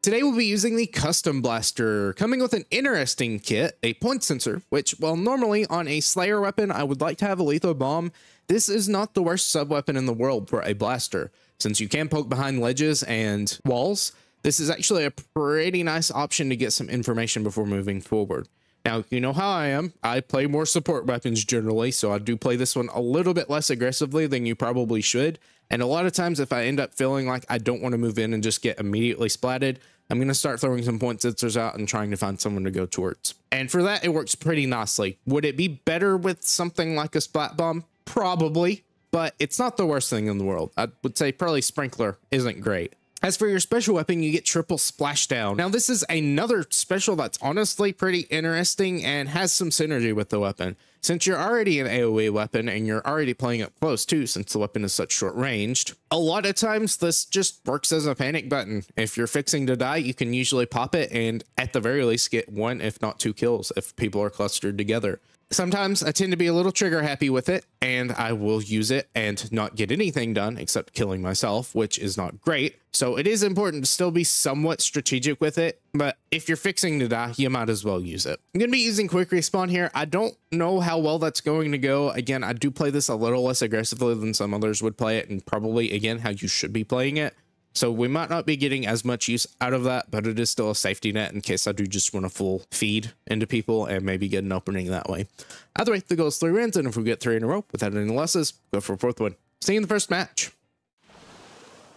Today we'll be using the Custom Blaster, coming with an interesting kit, a point sensor, which, while normally on a Slayer weapon I would like to have a lethal bomb, this is not the worst sub-weapon in the world for a blaster. Since you can poke behind ledges and walls, this is actually a pretty nice option to get some information before moving forward. Now, you know how I am. I play more support weapons generally, so I do play this one a little bit less aggressively than you probably should. And a lot of times if I end up feeling like I don't want to move in and just get immediately splatted, I'm going to start throwing some point sensors out and trying to find someone to go towards. And for that, it works pretty nicely. Would it be better with something like a splat bomb? Probably, but it's not the worst thing in the world. I would say probably Sprinkler isn't great. As for your special weapon, you get triple Splashdown. Now, this is another special that's honestly pretty interesting and has some synergy with the weapon. Since you're already an AoE weapon and you're already playing up close too, since the weapon is such short ranged, a lot of times this just works as a panic button. If you're fixing to die, you can usually pop it and at the very least get one, if not two kills if people are clustered together. Sometimes I tend to be a little trigger happy with it and I will use it and not get anything done except killing myself, which is not great. So it is important to still be somewhat strategic with it, but if you're fixing to die, you might as well use it. I'm going to be using quick respawn here. I don't know how well that's going to go. Again, I do play this a little less aggressively than some others would play it, and probably, again, how you should be playing it. So we might not be getting as much use out of that, but it is still a safety net in case I do just want to full feed into people and maybe get an opening that way. Either way, the goal is 3 wins, and if we get 3 in a row without any losses, go for a 4th win. See you in the first match.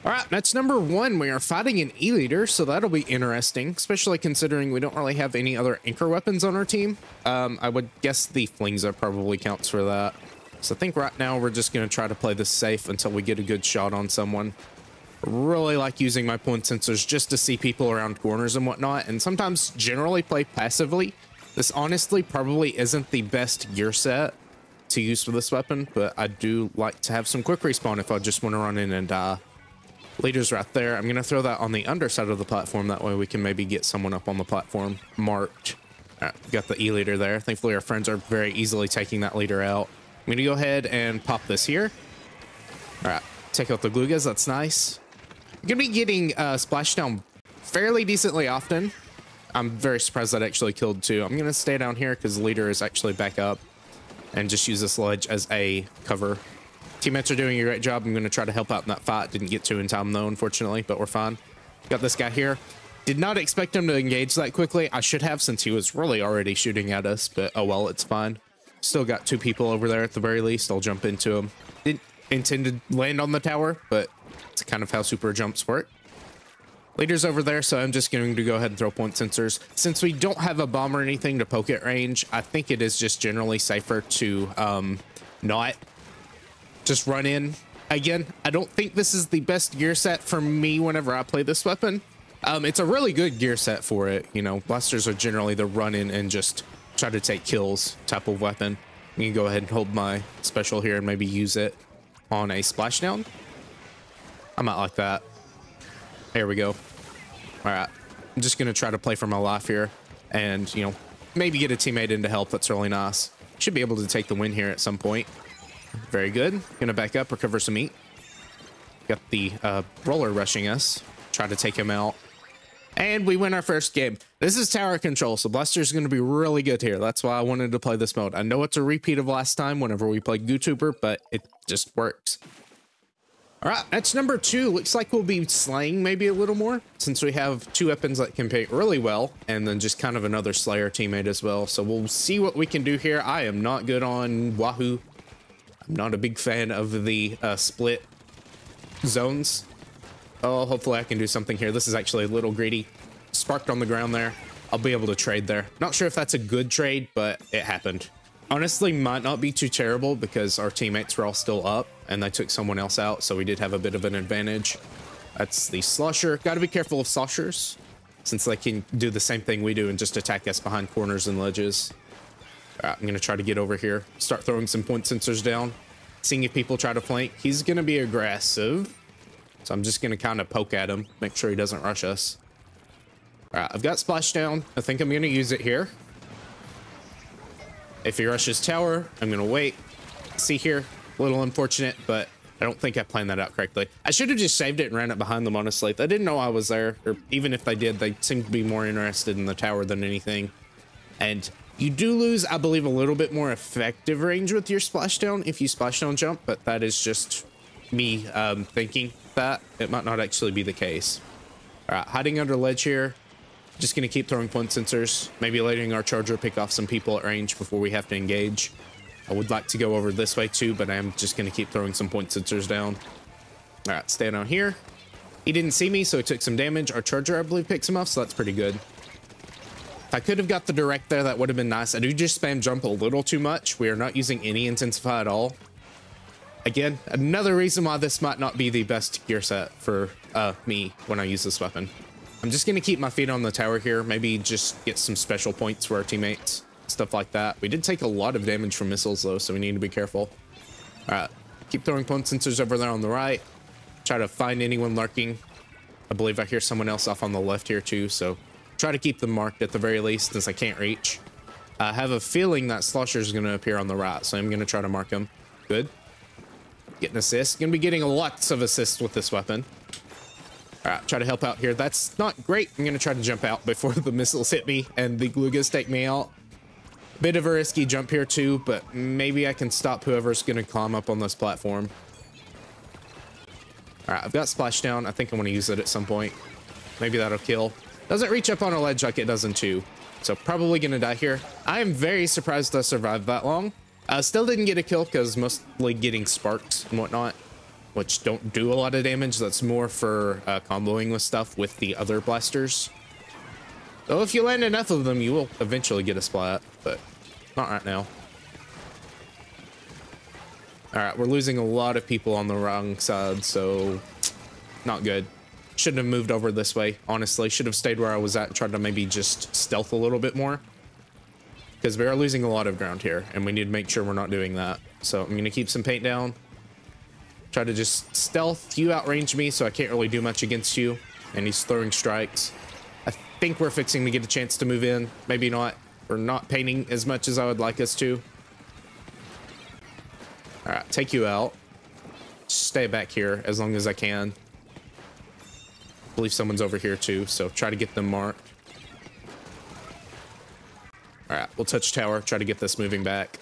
All right, match number 1. We are fighting an E-Leader, so that'll be interesting, especially considering we don't really have any other anchor weapons on our team. I would guess the Flingza probably counts for that. So I think right now we're just going to try to play this safe until we get a good shot on someone. Really like using my point sensors just to see people around corners and whatnot, and sometimes generally play passively. This honestly probably isn't the best gear set to use for this weapon, but I do like to have some quick respawn if I just want to run in and die. Leader's right there. I'm going to throw that on the underside of the platform. That way we can maybe get someone up on the platform marked. All right, got the E-Leader there. Thankfully our friends are very easily taking that leader out. I'm going to go ahead and pop this here. All right, take out the Glugas. That's nice. I'm going to be getting Splashdown fairly decently often. I'm very surprised that actually killed 2. I'm going to stay down here because the leader is actually back up and just use this ledge as a cover. Teammates are doing a great job. I'm going to try to help out in that fight. Didn't get to in time though, unfortunately, but we're fine. Got this guy here. Did not expect him to engage that quickly. I should have, since he was really already shooting at us, but oh well, it's fine. Still got 2 people over there at the very least. I'll jump into him. Didn't intend to land on the tower, but it's kind of how super jumps work. Leader's over there, so I'm just going to go ahead and throw point sensors. Since we don't have a bomb or anything to poke at range, I think it is just generally safer to not just run in. Again, I don't think this is the best gear set for me whenever I play this weapon. It's a really good gear set for it. You know, blasters are generally the run in and just try to take kills type of weapon. You can go ahead and hold my special here and maybe use it on a splashdown. I might like that. There we go. All right. I'm just going to try to play for my life here and, you know, maybe get a teammate in to help. That's really nice. Should be able to take the win here at some point. Very good. Going to back up, recover some meat. Got the roller rushing us. Try to take him out. And we win our first game. This is tower control, so Blaster's going to be really good here. That's why I wanted to play this mode. I know it's a repeat of last time whenever we played YouTuber, but it just works. All right, match number 2. Looks like we'll be slaying maybe a little more since we have 2 weapons that can pay really well and then just kind of another Slayer teammate as well. So we'll see what we can do here. I am not good on Wahoo. I'm not a big fan of the split zones. Oh, hopefully I can do something here. This is actually a little greedy. Sparked on the ground there. I'll be able to trade there. Not sure if that's a good trade, but it happened. Honestly, might not be too terrible because our teammates were all still up and they took someone else out, so we did have a bit of an advantage. That's the Slosher. Got to be careful of Sloshers since they can do the same thing we do and just attack us behind corners and ledges. All right, I'm going to try to get over here, start throwing some point sensors down, seeing if people try to flank. He's going to be aggressive, so I'm just going to kind of poke at him, make sure he doesn't rush us. All right, I've got Splashdown. I think I'm going to use it here. If he rushes tower, I'm going to wait. See here, a little unfortunate, but I don't think I planned that out correctly. I should have just saved it and ran it behind them, honestly. They didn't know I was there, or even if they did, they seemed to be more interested in the tower than anything. And you do lose, I believe, a little bit more effective range with your splashdown if you splashdown jump, but that is just me thinking that. It might not actually be the case. All right, hiding under ledge here. Just going to keep throwing point sensors, maybe letting our charger pick off some people at range before we have to engage. I would like to go over this way too, but I'm just going to keep throwing some point sensors down. All right, stay down here. He didn't see me, so he took some damage. Our charger, I believe, picks him off, so that's pretty good. If I could have got the direct there, that would have been nice. I do just spam jump a little too much. We are not using any intensify at all. Again, another reason why this might not be the best gear set for me when I use this weapon. I'm just going to keep my feet on the tower here. Maybe just get some special points for our teammates. Stuff like that. We did take a lot of damage from missiles though, so we need to be careful. All right, keep throwing point sensors over there on the right. Try to find anyone lurking. I believe I hear someone else off on the left here too, so try to keep them marked at the very least since I can't reach. I have a feeling that Slosher is going to appear on the right, so I'm going to try to mark him. Good. Get an assist. Going to be getting lots of assists with this weapon. All right, try to help out here. That's not great. I'm going to try to jump out before the missiles hit me and the Glugas take me out. Bit of a risky jump here too, but maybe I can stop whoever's going to climb up on this platform. All right, I've got Splashdown. I think I want to use it at some point. Maybe that'll kill. Doesn't reach up on a ledge like it does in 2. So probably going to die here. I am very surprised I survived that long. Still didn't get a kill because mostly getting sparks and whatnot, which don't do a lot of damage. That's more for comboing with stuff with the other blasters. Though if you land enough of them, you will eventually get a splat, but not right now. All right, we're losing a lot of people on the wrong side, so not good. Shouldn't have moved over this way, honestly. Should have stayed where I was at and tried to maybe just stealth a little bit more. Because we are losing a lot of ground here, and we need to make sure we're not doing that. So I'm going to keep some paint down. Try to just stealth. You outrange me, so I can't really do much against you. And he's throwing strikes. I think we're fixing to get a chance to move in. Maybe not. We're not painting as much as I would like us to. All right, take you out. Stay back here as long as I can. I believe someone's over here too, so try to get them marked. All right, we'll touch tower, try to get this moving back.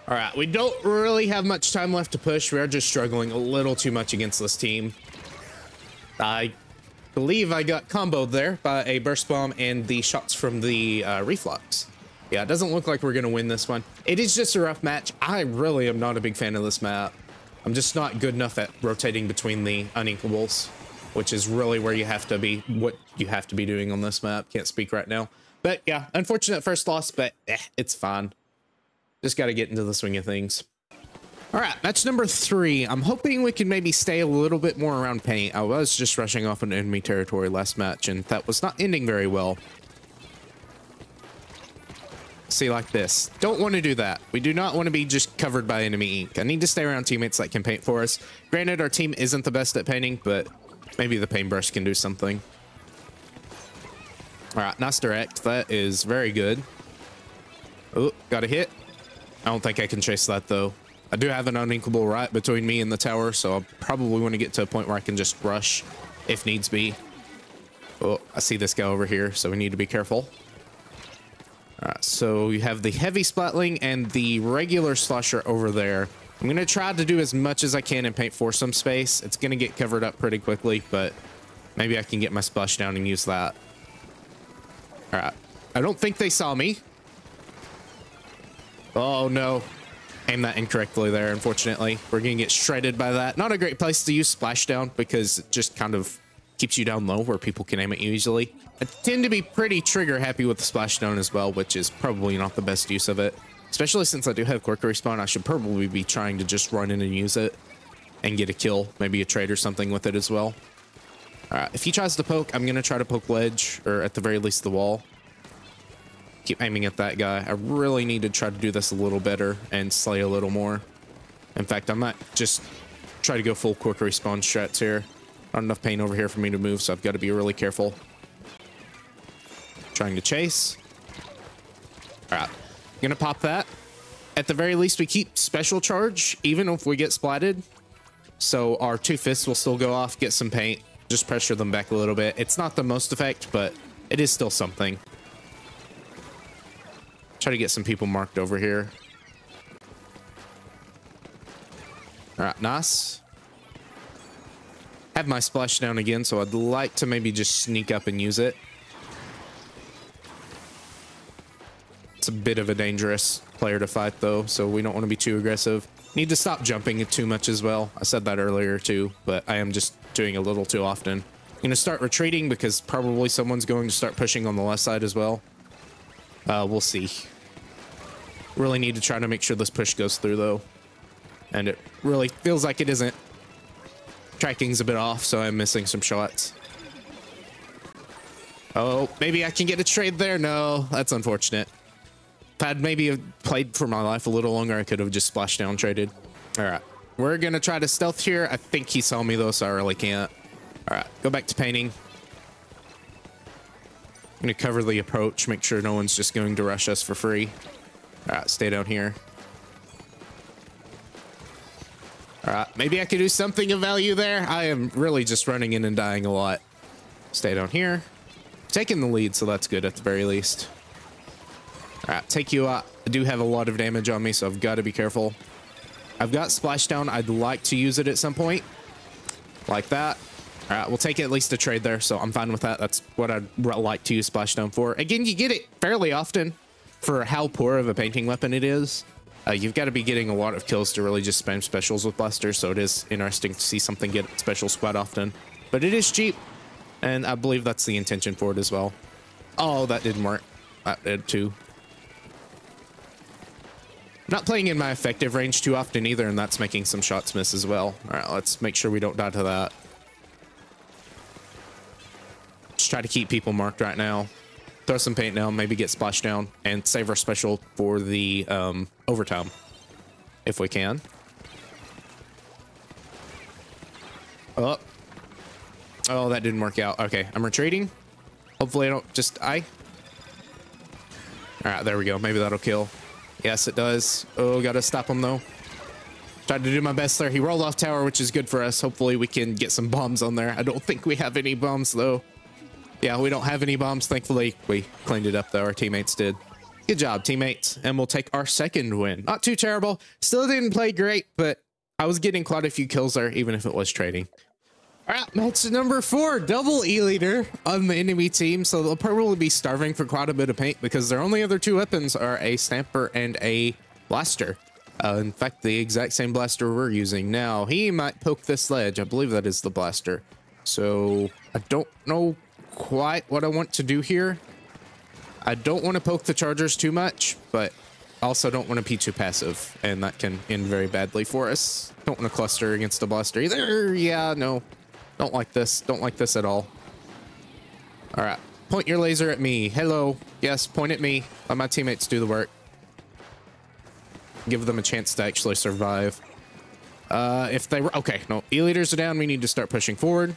All right, we don't really have much time left to push. We are just struggling a little too much against this team. I believe I got comboed there by a burst bomb and the shots from the reflux. Yeah, it doesn't look like we're going to win this one. It is just a rough match. I really am not a big fan of this map. I'm just not good enough at rotating between the unequables, which is really where you have to be, what you have to be doing on this map. Can't speak right now. But yeah, unfortunate first loss, but it's fine. Just got to get into the swing of things. All right, match number 3. I'm hoping we can maybe stay a little bit more around paint. I was just rushing off into enemy territory last match, and that was not ending very well. See, like this. Don't want to do that. We do not want to be just covered by enemy ink. I need to stay around teammates that can paint for us. Granted, our team isn't the best at painting, but maybe the paintbrush can do something. All right, nice direct. That is very good. Oh, got a hit. I don't think I can chase that, though. I do have an unequal right between me and the tower, so I'll probably want to get to a point where I can just rush if needs be. Oh, I see this guy over here, so we need to be careful. All right, so you have the heavy splatling and the regular slasher over there. I'm going to try to do as much as I can and paint for some space. It's going to get covered up pretty quickly, but maybe I can get my splashdown and use that. All right, I don't think they saw me. Oh, no. Aimed that incorrectly there, unfortunately. We're going to get shredded by that. Not a great place to use Splashdown because it just kind of keeps you down low where people can aim at you easily. I tend to be pretty trigger happy with the Splashdown as well, which is probably not the best use of it. Especially since I do have quick respawn, I should probably be trying to just run in and use it and get a kill, maybe a trade or something with it as well. All right, if he tries to poke, I'm going to try to poke ledge, or at the very least the wall. Keep aiming at that guy. I really need to try to do this a little better and slay a little more. In fact, I might just try to go full quick respawn strats here. Not enough paint over here for me to move, so I've got to be really careful. Trying to chase. All right, gonna pop that. At the very least, we keep special charge, even if we get splatted. So our two fists will still go off, get some paint, just pressure them back a little bit. It's not the most effect, but it is still something. Try to get some people marked over here. All right, nice. Have my splashdown again, so I'd like to maybe just sneak up and use it. It's a bit of a dangerous player to fight, though, so we don't want to be too aggressive. Need to stop jumping it too much as well. I said that earlier, too, but I am just doing a little too often. I'm going to start retreating because probably someone's going to start pushing on the left side as well. We'll see. Really need to try to make sure this push goes through, though. And it really feels like it isn't. Tracking's a bit off, so I'm missing some shots. Oh, maybe I can get a trade there. No, that's unfortunate. If I'd maybe played for my life a little longer, I could have just Splashdown traded. All right, we're going to try to stealth here. I think he saw me, though, so I really can't. All right, go back to painting. I'm going to cover the approach, make sure no one's just going to rush us for free. All right, stay down here. All right, maybe I could do something of value there. I am really just running in and dying a lot. Stay down here. Taking the lead, so that's good at the very least. All right, take you out. I do have a lot of damage on me, so I've got to be careful. I've got Splashdown. I'd like to use it at some point. Like that. All right, we'll take at least a trade there, so I'm fine with that. That's what I'd like to use Splashdown for. Again, you get it fairly often for how poor of a painting weapon it is. You've got to be getting a lot of kills to really just spam specials with blasters, so it is interesting to see something get specials quite often. But it is cheap, and I believe that's the intention for it as well. Oh, that didn't work. That did too. I'm not playing in my effective range too often either, and that's making some shots miss as well. All right, let's make sure we don't die to that. Just try to keep people marked right now. Throw some paint down, maybe get Splashdown, and save our special for the overtime, if we can. Oh, that didn't work out. Okay, I'm retreating. Hopefully I don't just die. All right, there we go. Maybe that'll kill. Yes, it does. Oh, gotta stop him though. Tried to do my best there. He rolled off tower, which is good for us. Hopefully we can get some bombs on there. I don't think we have any bombs though. Yeah, we don't have any bombs. Thankfully, we cleaned it up, though. Our teammates did. Good job, teammates. And we'll take our second win. Not too terrible. Still didn't play great, but I was getting quite a few kills there, even if it was trading. All right, match number 4. Double E-leader on the enemy team. So they'll probably be starving for quite a bit of paint because their only other 2 weapons are a stamper and a blaster. In fact, the exact same blaster we're using now. He might poke this ledge. I believe that is the blaster. So I don't know quite what I want to do here. I don't want to poke the chargers too much, but also don't want to be too passive, and that can end very badly for us. Don't want to cluster against a blaster either. Yeah, no. Don't like this. Don't like this at all. All right. Point your laser at me. Hello. Yes, point at me. Let my teammates do the work. Give them a chance to actually survive. If they were... Okay, no. E-leaders are down. We need to start pushing forward.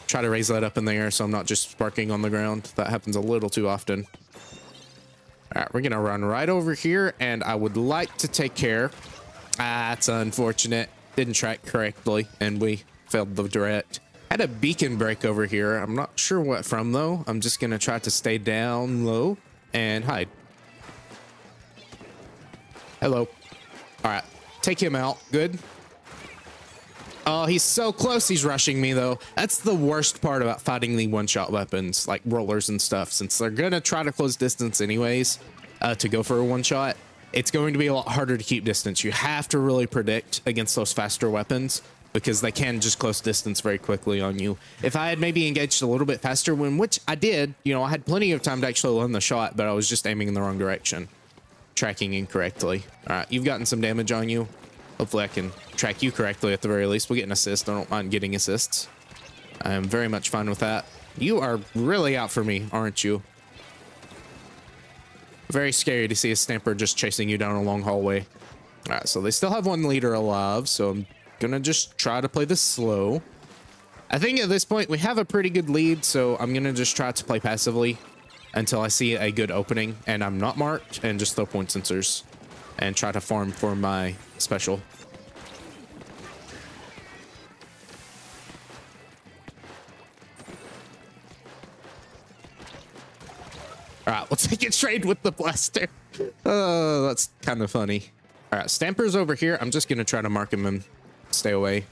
Try to raise that up in the air so I'm not just sparking on the ground. That happens a little too often. All right, we're going to run right over here, and I would like to take care. Ah, that's unfortunate. Didn't track correctly, and we failed the direct. Had a beacon break over here. I'm not sure what from, though. I'm just going to try to stay down low and hide. Hello. All right, take him out. Good. Oh, he's so close. He's rushing me, though. That's the worst part about fighting the one-shot weapons, like rollers and stuff, since they're going to try to close distance anyways to go for a one-shot. It's going to be a lot harder to keep distance. You have to really predict against those faster weapons because they can just close distance very quickly on you. If I had maybe engaged a little bit faster, which I did, you know, I had plenty of time to actually land the shot, but I was just aiming in the wrong direction, tracking incorrectly. All right, you've gotten some damage on you. Hopefully I can track you correctly at the very least. We'll get an assist. I don't mind getting assists. I am very much fine with that. You are really out for me, aren't you? Very scary to see a stamper just chasing you down a long hallway. All right, so they still have 1 leader alive, so I'm gonna just try to play this slow. I think at this point we have a pretty good lead, so I'm gonna just try to play passively until I see a good opening and I'm not marked, and just throw point sensors and try to farm for my special. All right, we'll take a trade with the blaster. Oh, that's kind of funny. All right, Stamper's over here. I'm just going to try to mark him and stay away.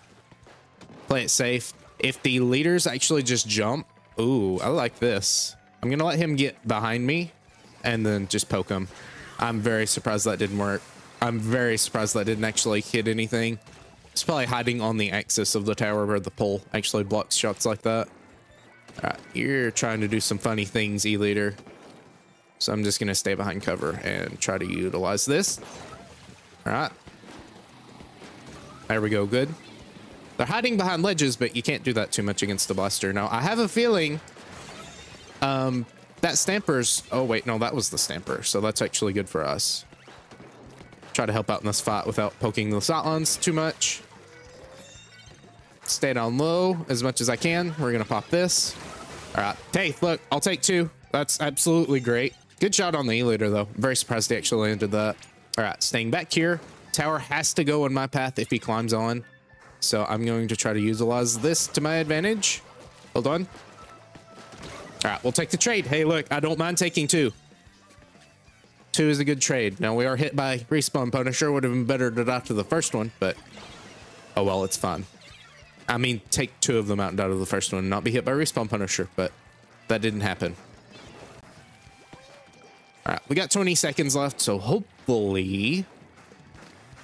Play it safe. If the leaders actually just jump, ooh, I like this. I'm going to let him get behind me and then just poke him. I'm very surprised that didn't work. I'm very surprised that didn't actually hit anything. It's probably hiding on the axis of the tower where the pole actually blocks shots like that. All right, you're trying to do some funny things, E-leader. So I'm just going to stay behind cover and try to utilize this. All right. There we go. Good. They're hiding behind ledges, but you can't do that too much against the blaster. Now, I have a feeling that Stamper's... Oh, wait. No, that was the Stamper. So that's actually good for us. Try to help out in this fight without poking the sightlines too much. Stay down low as much as I can. We're going to pop this. All right. Hey, look, I'll take 2. That's absolutely great. Good shot on the E-leader, though. I'm very surprised he actually landed that. All right, staying back here. Tower has to go in my path if he climbs on. So I'm going to try to utilize this to my advantage. Hold on. All right, we'll take the trade. Hey, look, I don't mind taking 2. 2 is a good trade. Now, we are hit by Respawn Punisher. Would have been better to die to the first one, but oh well, it's fine. I mean, take 2 of them out and die to the first one and not be hit by Respawn Punisher, but that didn't happen. All right, we got 20 seconds left, so hopefully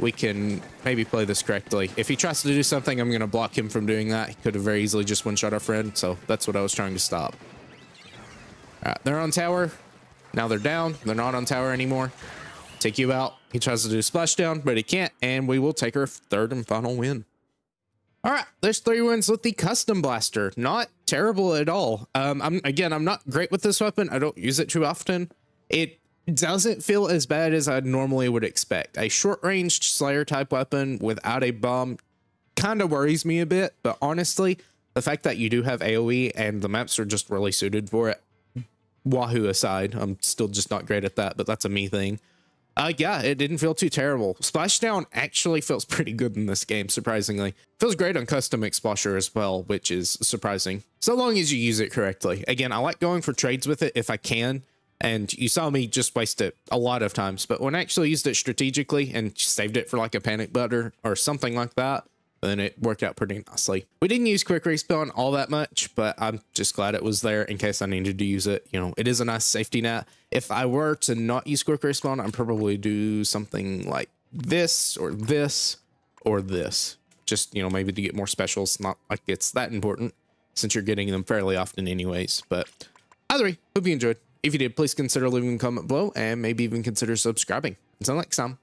we can maybe play this correctly. If he tries to do something, I'm going to block him from doing that. He could have very easily just one-shot our friend, so that's what I was trying to stop. All right, they're on tower. Now they're down. They're not on tower anymore. Take you out. He tries to do Splashdown, but he can't, and we will take our 3rd and final win. All right, there's 3 wins with the Custom Blaster. Not terrible at all. I'm not great with this weapon. I don't use it too often. It doesn't feel as bad as I normally would expect. A short-ranged Slayer type weapon without a bomb kind of worries me a bit, but honestly, the fact that you do have AoE and the maps are just really suited for it, wahoo aside, I'm still just not great at that, but that's a me thing. Yeah, it didn't feel too terrible. Splashdown actually feels pretty good in this game, surprisingly. Feels great on custom Explosion as well, which is surprising. So long as you use it correctly. Again, I like going for trades with it if I can. And you saw me just waste it a lot of times, but when I actually used it strategically and saved it for like a panic butter or something like that, then it worked out pretty nicely. We didn't use quick respawn all that much, but I'm just glad it was there in case I needed to use it. You know, it is a nice safety net. If I were to not use quick respawn, I'd probably do something like this or this or this. Just, you know, maybe to get more specials. Not like it's that important since you're getting them fairly often anyways, but either way, hope you enjoyed. If you did, please consider leaving a comment below and maybe even consider subscribing. Until next time.